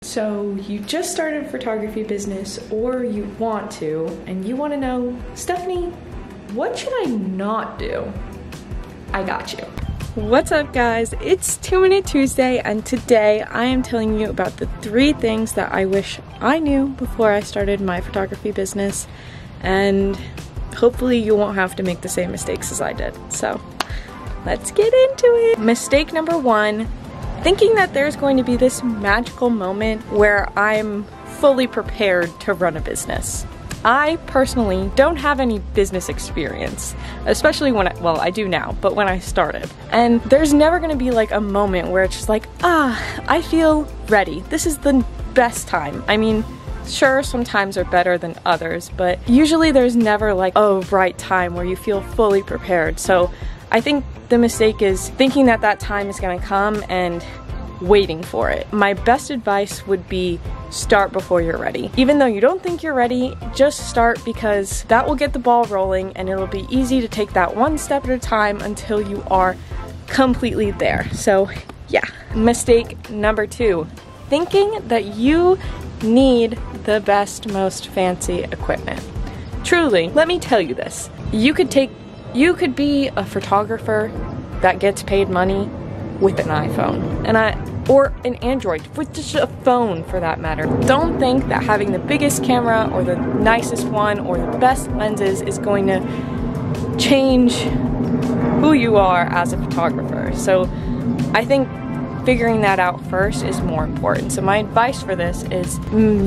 So you just started a photography business, or you want to, and you want to know, Stephanie, what should I not do? I got you. What's up guys, it's 2 Minute Tuesday, and today I am telling you about the 3 things that I wish I knew before I started my photography business, and hopefully you won't have to make the same mistakes as I did. So let's get into it. Mistake number 1, thinking that there's going to be this magical moment where I'm fully prepared to run a business. I personally don't have any business experience, especially when I do now, but when I started. And there's never gonna be like a moment where it's just like, I feel ready. This is the best time. I mean, sure, some times are better than others, but usually there's never like a right time where you feel fully prepared. So I think the mistake is thinking that that time is gonna come and waiting for it. My best advice would be start before you're ready. Even though you don't think you're ready, just start, because that will get the ball rolling and it'll be easy to take that one step at a time until you are completely there. So yeah. Mistake number 2, thinking that you need the best, most fancy equipment. Truly, let me tell you this. You could be a photographer that gets paid money with an iPhone, or an Android, with just a phone for that matter. Don't think that having the biggest camera or the nicest one or the best lenses is going to change who you are as a photographer. So I think figuring that out first is more important. So my advice for this is,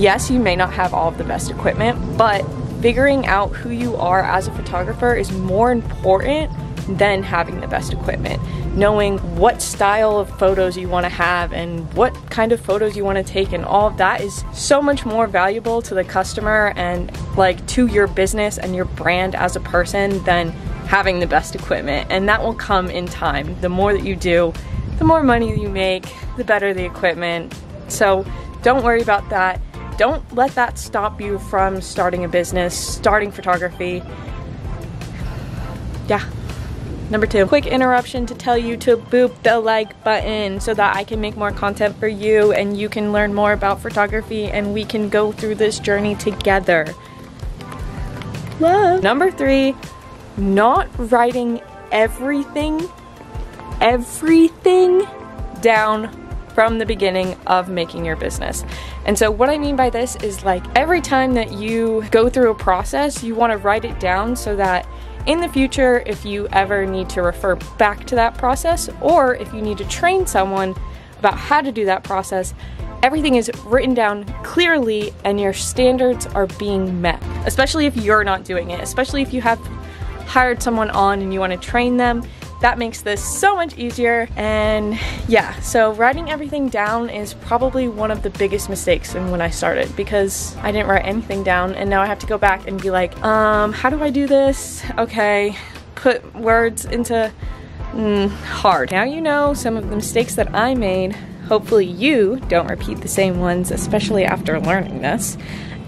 yes, you may not have all of the best equipment, but figuring out who you are as a photographer is more important than having the best equipment. Knowing what style of photos you want to have and what kind of photos you want to take and all of that is so much more valuable to the customer and like to your business and your brand as a person than having the best equipment. And that will come in time. The more that you do, the more money you make, the better the equipment. So don't worry about that. Don't let that stop you from starting a business, starting photography. Yeah. Number 2, quick interruption to tell you to boop the like button so that I can make more content for you and you can learn more about photography and we can go through this journey together. Love. Number 3, not writing everything down from the beginning of making your business. And so what I mean by this is, like, every time that you go through a process, you want to write it down so that in the future, if you ever need to refer back to that process, or if you need to train someone about how to do that process, everything is written down clearly and your standards are being met. Especially if you're not doing it, especially if you have hired someone on and you want to train them. That makes this so much easier. And yeah, so writing everything down is probably one of the biggest mistakes when I started, because I didn't write anything down and now I have to go back and be like, how do I do this? Okay, put words into hard. Now you know some of the mistakes that I made. Hopefully you don't repeat the same ones, especially after learning this.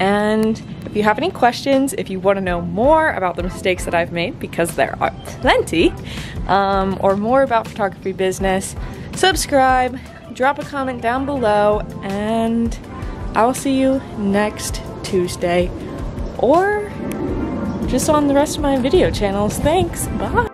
And if you have any questions, if you want to know more about the mistakes that I've made, because there are plenty, or more about photography business, subscribe, drop a comment down below, and I will see you next Tuesday, or just on the rest of my video channels. Thanks, bye!